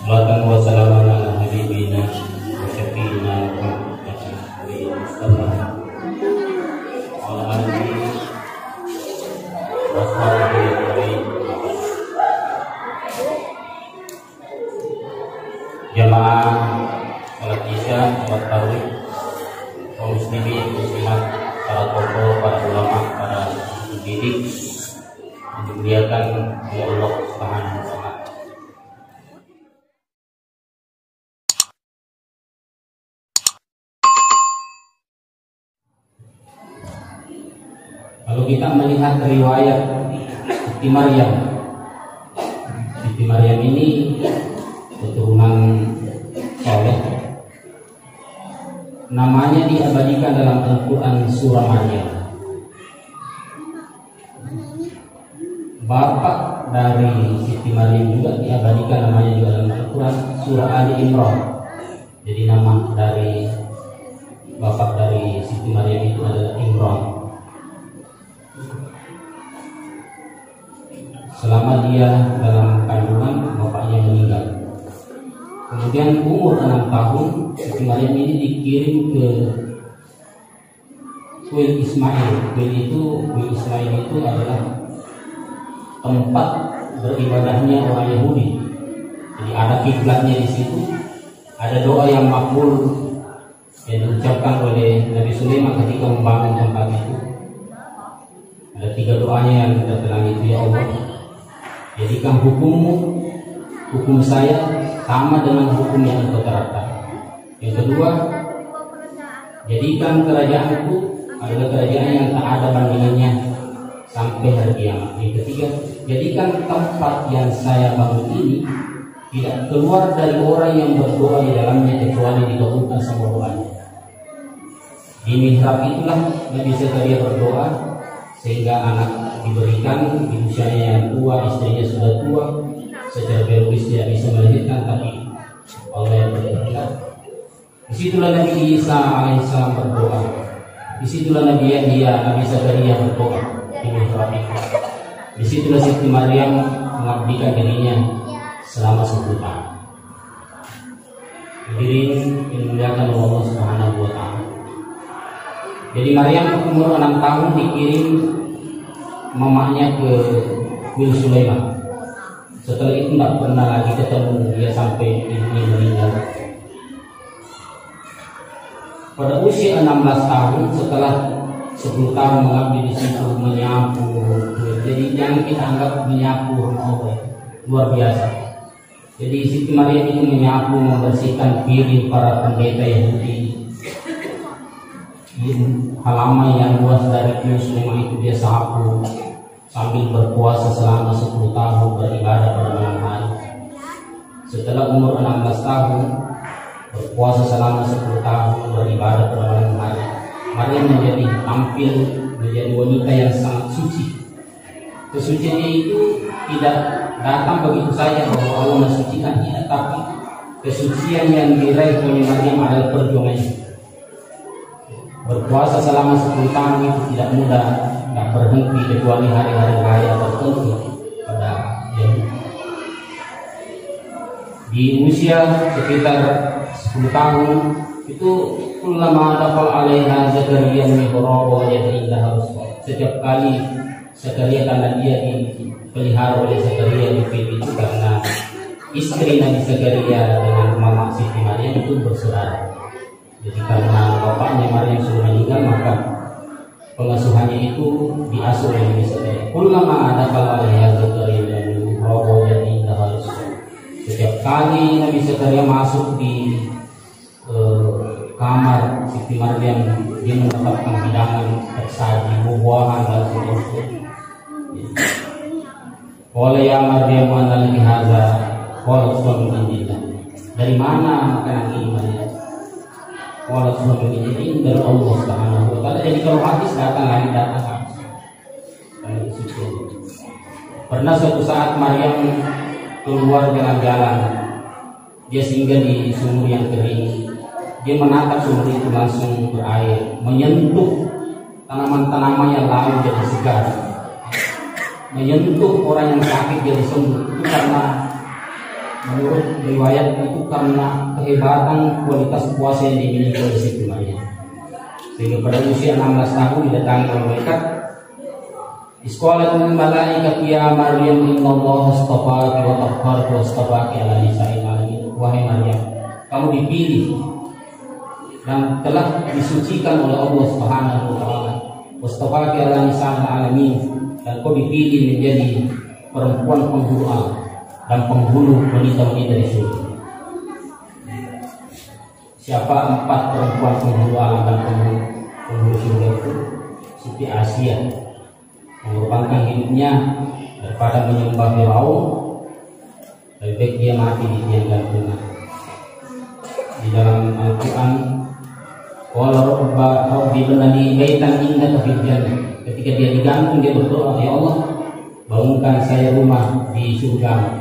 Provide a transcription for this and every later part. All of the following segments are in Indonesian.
Salatan wa salaman ala habibina wa syafiina Muhammad Mustafa wa ala alihi wa sahbihi. Jamaah salat isya, salat tarawih, kaum muslimin, muslimat, para tokoh, para ulama, para pendidik yang dimuliakan oleh Allah Subhanahu wa Ta'ala. Kalau kita melihat riwayat Siti Maryam ini keturunan soleh, namanya diabadikan dalam Al-Quran surah Maryam. Bapak dari Siti Maryam juga diabadikan namanya juga dalam Al-Quran surah Ali Imran. Jadi nama dari bapak dari Siti Maryam itu adalah Imran. Selama dia dalam kandungan, bapaknya meninggal. Kemudian umur 6 tahun, Siti Maryam ini dikirim ke Kuil Ismail. Kuil Ismail itu adalah tempat beribadahnya orang Yahudi. Jadi ada kiblatnya di situ, ada doa yang makbul yang diucapkan oleh Nabi Sulaiman ketika membangun tempat itu. Ada 3 doanya yang tertenang itu, ya Allah, jadikan hukummu, hukum saya sama dengan hukum yang engkau terapkan. Yang kedua, jadikan kerajaanku adalah kerajaan yang tak ada bandingannya sampai hari kiamat. Yang ketiga, jadikan tempat yang saya bangun ini tidak keluar dari orang yang berdoa di dalamnya kecuali dikabulkan semua doanya. Di mihrab itulah Nabi Zakaria berdoa sehingga anak diberikan di usianya yang tua, istrinya sudah tua, secara biologis tidak bisa melahirkan, tapi Allah yang berkehendak. Disitulah Nabi Isa alaihissalam berdoa. Disitulah Nabi Yahya, Nabi Zakaria berdoa di mihrab itu. Disitulah Siti Maryam mengabdikan dirinya selama 10 tahun. Hadirin yang dimuliakan Allah Subhanahu wa Ta'ala. Jadi Maryam umur 6 tahun dikirim mamanya ke Kuil Sulaiman. Setelah itu tidak pernah lagi ketemu dia sampai ibunya meninggal. Pada usia 16 tahun, setelah 10 tahun mengabdi di situ, menyapu. Jadi jangan kita anggap menyapu luar biasa. Jadi Siti Maryam itu menyapu, membersihkan piring para pendeta Yahudi. Halaman yang luas dari Kuil Sulaiman itu dia sapu sambil berpuasa selama 10 tahun, beribadah pada malam hari. Setelah umur 16 tahun, berpuasa selama 10 tahun, beribadah pada malam hari, Maryam tampil menjadi wanita yang sangat suci. Kesuciannya itu tidak datang begitu saja bahwa Allah mensucikannya, tapi kesucian yang diraih oleh Maryam adalah perjuangannya. Berpuasa selama 10 tahun itu tidak mudah, tidak berhenti kecuali hari-hari raya tertentu pada Yahudi. Di usia sekitar 10 tahun itu, kullama dakhala 'alaiha Zakaria mihrab wajada indaha rizqan. Setiap kali Zakaria, karena dia dipelihara oleh Zakaria di itu karena istri Nabi Zakaria dengan mama Siti Maryam itu bersaudara. Jadi karena bapaknya Maryam sudah meninggal, maka pengasuhannya itu diasuh oleh Nabi Zakaria. Kullama dakhala 'alaiha Zakaria mihrab wajada indaha rizqan. Setiap kali Nabi Zakaria masuk di kamar Siti Maryam, dia mendapatkan hidangan tersaji, buah-buahan dan seterusnya. Qala ya Maryam anna laki hadza? Qalat huwa min indillah. Dari mana makanan ini, Maryam? Qalat huwa min indillah dari Allah Subhanahu wa Ta'ala. Jadi kalau hadis datang lagi datang. Pernah suatu saat Maryam keluar jalan-jalan, dia singgah di sumur yang kering. Dia menatap sumur itu langsung berair, menyentuh tanaman-tanaman yang lain jadi segar, menyentuh orang yang sakit jadi sembuh. Itu karena menurut riwayat itu karena kehebatan kualitas puasa yang dimiliki oleh Siti Maryam, sehingga pada usia 16 tahun didatangi oleh malaikat. Isqalatul malaikatu ya Maryam innallaha astafaki wa tahharaki wa astafaki ala nisa'il alamin. Wahai Maryam, kamu dipilih dan telah disucikan oleh Allah Subhanahu wa taala. Wastafaki ala nisa'il alamin, dan kau dipilih menjadi perempuan penghulu alam dan penghulu wanita-wanita di surga. Siapa 4 perempuan penghulu alam dan penghulu surga itu? Siti Asia, mengorbankan hidupnya daripada menyembah Firaun, lebih baik dia mati di tiang gantungan. Di dalam Al-Quran, qala rabbi ibnali baitan indaka fil jannah. Ketika dia digantung, dia berdoa, ya Allah, bangunkan saya rumah di surga.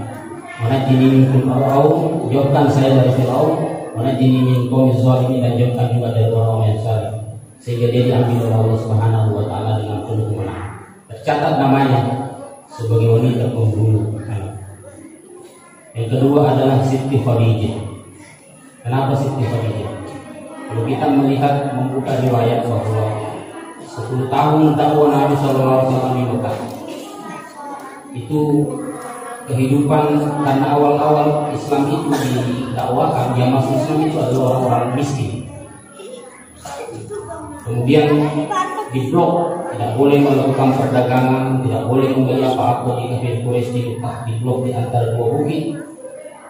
Wanajini min Firaun, jauhkan saya dari Firaun. Wanajini min qaumil zalimin, dan jauhkan juga dari orang yang zalim. Sehingga dia diambil oleh Allah Subhanahu wa taala dengan penuh kemenangan. Tercatat namanya sebagai wanita pembunuh. Yang kedua adalah Siti Khadijah. Kenapa Siti Khadijah? Kalau kita melihat membuka riwayat bahwa 10 tahun dakwah Nabi SAW di Mekah itu kehidupan, karena awal-awal Islam itu didakwakan, yang masuk Islam itu adalah orang-orang miskin. Kemudian diblok, tidak boleh melakukan perdagangan, tidak boleh membeli apa-apa di kafir Quraisy, diblok di antara 2 bukit.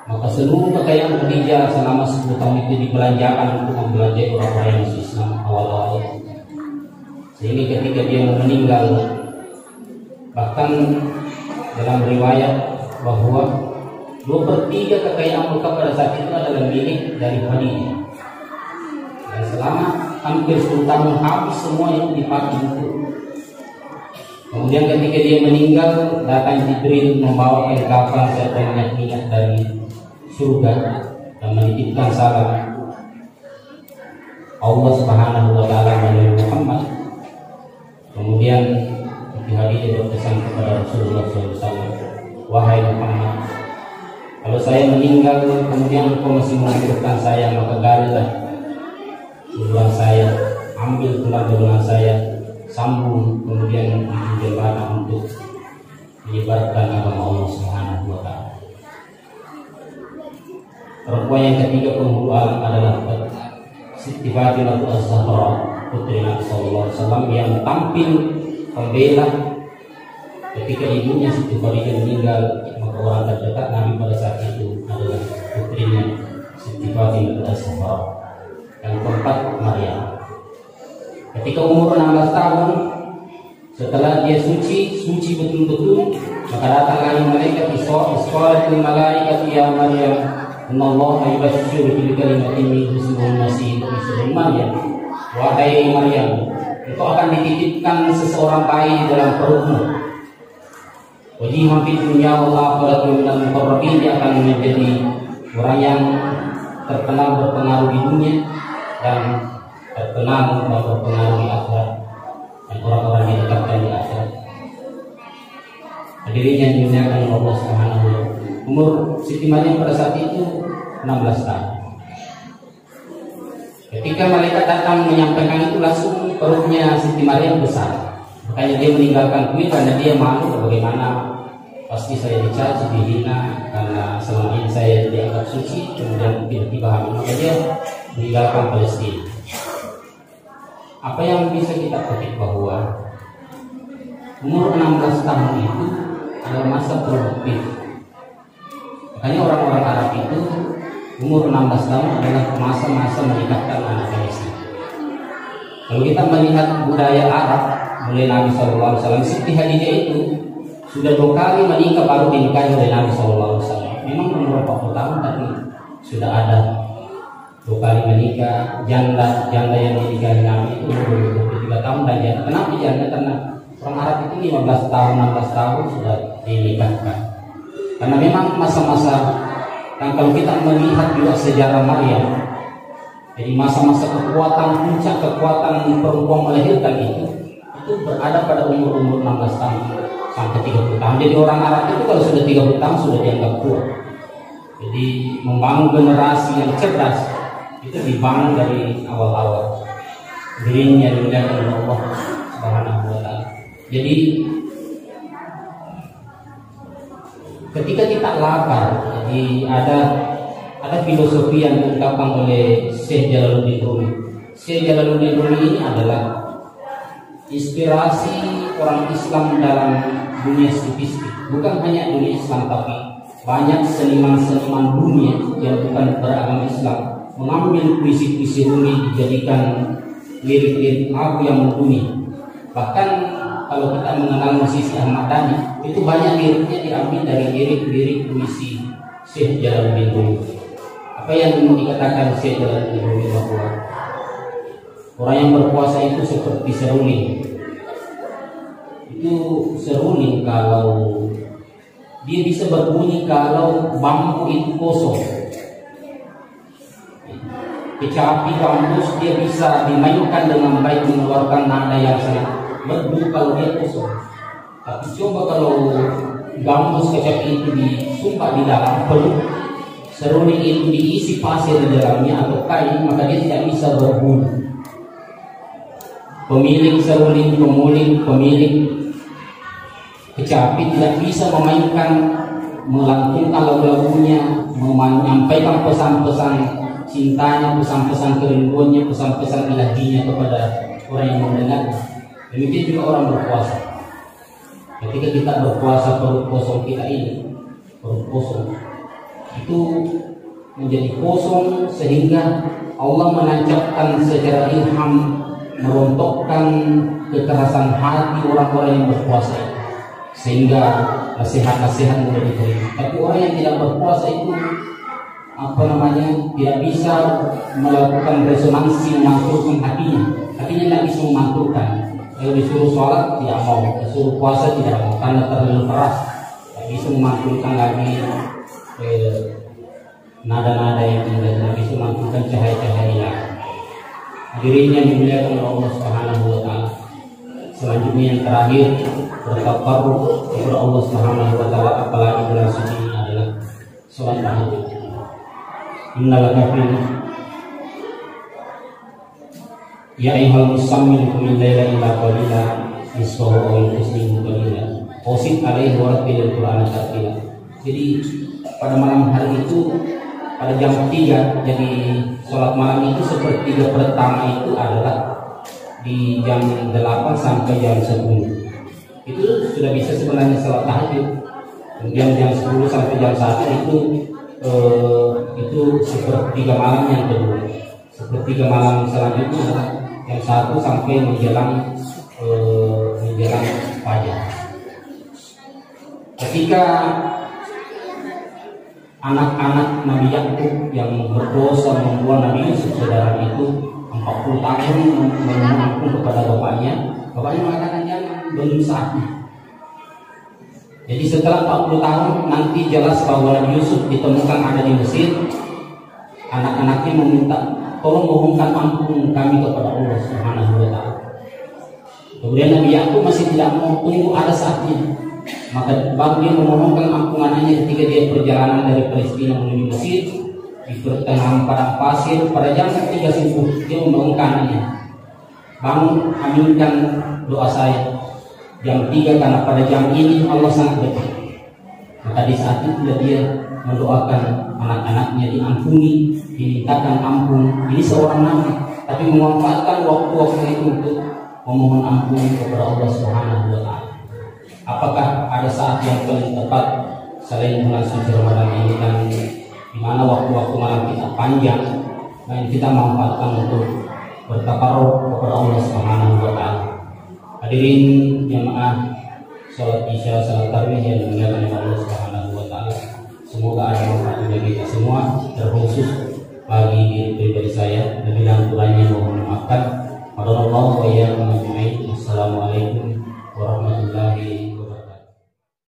Maka seluruh kekayaan Khadijah selama 10 tahun itu dibelanjakan untuk membelanjai orang-orang yang masuk Islam awal-awal. Sehingga ketika dia meninggal, bahkan dalam riwayat bahwa 2/3 kekayaan Mekah pada saat itu adalah milik dari Khadijah. Dan selama hampir 10 tahun habis semua yang dipakai itu. Kemudian ketika dia meninggal, datang Jibril membawa kain kafan serta minyak dari surga dan menitipkan salam Allah Subhanahu wa taala melalui Muhammad. Kemudian Siti Khadijah berpesan kepada Rasulullah SAW, wahai Muhammad, kalau saya meninggal kemudian engkau masih menghidupkan saya, maka galilah tulang saya, ambil tulang belulang saya, sambung kemudian dijembatan untuk menyebarkan agama Allah Subhanahu wa taala. Perempuan yang ketiga penghulu alam adalah Siti Fatimah Az-Zahra, putri Nabi sallallahu alaihi wasallam, yang tampil pembela ketika ibunya Siti Khadijah meninggal. Maka orang terdekat Nabi pada saat itu adalah putrinya Siti Fatimah Az-Zahra. Yang keempat Maryam. Ketika umur 16 tahun, setelah dia suci betul-betul, maka datanglah malaikat Isqalatul malaikatu ya Maryam innallaha yubashshiruki bi kalimatin minhu ismuhu Masih Isa Maryam. Wahai Maryam, engkau akan dititipkan seseorang bayi dalam perutmu. Wajihan fid dunya wal akhirati minal muqarrabin, dia akan menjadi orang yang terkenal berpengaruh di dunia dan terkenal dan berpengaruh di akhirat, dan orang-orang yang didekatkan di akhirat. Hadirin yang dimuliakan Allah Subhanahu wa taala. Umur Siti Maryam pada saat itu 16 tahun. Ketika malaikat datang menyampaikan itu, langsung perutnya Siti Maryam besar. Makanya dia meninggalkan kuil karena dia malu, bagaimana pasti saya dicaci, dihina karena selama ini saya dianggap suci, kemudian tiba-tiba hamil. Maka dia meninggalkan Palestina. Apa yang bisa kita petik bahwa umur 16 tahun itu adalah masa produktif. Makanya orang-orang Arab itu umur 16 tahun adalah masa-masa menikahkan anaknya istri. Kalau kita melihat budaya Arab mulai Nabi SAW, Siti Khadijah itu sudah 2 kali menikah baru dinikahi oleh Nabi SAW. Memang umur 40 tahun tapi sudah ada 2 kali menikah. Janda yang dinikahi Nabi itu umur 23 tahun dan janda. Kenapa janda? Karena orang Arab itu 15 tahun, 16 tahun sudah dinikahkan. Karena memang masa-masa, dan kalau kita melihat juga sejarah Maryam, jadi masa-masa kekuatan, puncak kekuatan perempuan melahirkan itu berada pada umur 16 tahun sampai 30 tahun. Jadi orang Arab itu kalau sudah 30 tahun sudah dianggap tua. Jadi membangun generasi yang cerdas itu dibangun dari awal-awal. Dirinya dimuliakan oleh Allah Subhanahu wa taala. Jadi ketika kita lapar, jadi ada filosofi yang diungkapkan oleh Syekh Jalaluddin Rumi. Syekh Jalaluddin Rumi ini adalah inspirasi orang Islam dalam dunia sufistik. Bukan hanya dunia Islam, tapi banyak seniman-seniman dunia yang bukan beragama Islam mengambil puisi-puisi Rumi dijadikan lirik-lirik lagu yang mumpuni. Bahkan kalau kita mengenal musisi Ahmad Dhani, itu banyak liriknya diambil dari lirik-lirik puisi Syekh Jalaluddin Rumi. Apa yang mau dikatakan Syekh Jalaluddin Rumi, bahwa orang yang berpuasa itu seperti seruling. Itu seruling kalau dia bisa berbunyi kalau bambu itu kosong. Kecapi gambus dia bisa dimainkan dengan baik, mengeluarkan nada yang sangat merdu kalau dia kosong. Tapi coba kalau gambus kecapi itu disumpah di dalam perut, seruling itu diisi pasir di dalamnya atau kain, maka dia tidak bisa berbunyi. Pemilik seruling, pemilik kecapi tidak bisa memainkan, melantunkan lagu-lagunya, menyampaikan pesan-pesan cintanya, pesan-pesan kerinduannya, pesan-pesan ilahinya kepada orang yang mendengar. Demikian juga orang berpuasa. Ketika kita berpuasa, perut kosong kita ini, perut kosong itu menjadi kosong, sehingga Allah menancapkan secara ilham, merontokkan kekerasan hati orang-orang yang berpuasa itu, sehingga nasihat-nasihat mudah diterima. Tapi orang yang tidak berpuasa itu tidak bisa melakukan resonansi, memantulkan hatinya tidak bisa memantulkan. Kalau disuruh sholat tidak mau, disuruh puasa tidak mau, karena terlalu keras, tidak bisa memantulkan lagi nada-nada yang indah, tidak bisa memantulkan cahaya-cahaya. Dirinya dimuliakan oleh Allah Subhanahu wa taala. Selanjutnya yang terakhir, bertakarruf kepada Allah Subhanahu wa taala, apalagi bulan suci ini adalah salat tahajud. Innal kafirin ya ayyuhal muzammil qum al-laila illa qalila nisfahu aw inqus minhu qalila wasid alaihi wa rattilil qur'ana tartila. Jadi pada malam hari itu pada jam 3, jadi sholat malam itu sepertiga pertama itu adalah di jam 8 sampai jam 10. Itu sudah bisa sebenarnya sholat tahajud. Kemudian jam 10 sampai jam 1 itu sepertiga malam yang kedua. Sepertiga malam selanjutnya adalah jam 1 sampai menjelang fajar. Ketika anak-anak Nabi Yakub yang berdosa membuang Nabi Yusuf saudara itu 40 tahun memohon kepada bapaknya mengatakan jangan, belum saatnya. Jadi setelah 40 tahun nanti jelas bahwa Nabi Yusuf ditemukan ada di Mesir. Anak-anaknya meminta tolong mohonkan ampun kami kepada Allah Subhanahu wa taala. Kemudian Nabi Yakub masih tidak mau, tunggu ada saatnya. Maka baru dia memohonkan ampunannya ketika dia perjalanan dari Palestina menuju Mesir. Di pertengahan padang pasir pada jam 3 subuh dia membangunkan anaknya, bangun, aminkan doa saya jam 3 karena pada jam ini Allah sangat dekat. Maka di saat itu dia mendoakan anak-anaknya diampuni, dimintakan ampun. Ini seorang nabi, tapi memanfaatkan waktu-waktu itu untuk memohon ampun kepada Allah Subhanahu wa taala. Apakah ada saat yang paling tepat selain bulan suci Ramadan ini, dan di mana waktu-waktu malam kita panjang dan kita manfaatkan untuk bertakarruf kepada Allah Subhanahu wa taala. Hadirin jamaah salat Isya, salat tarawih yang dimuliakan oleh Allah Subhanahu wa taala. Semoga ada manfaat bagi kita semua, terkhusus bagi diri pribadi saya. Lebih dan kurangnya mohon maafkan.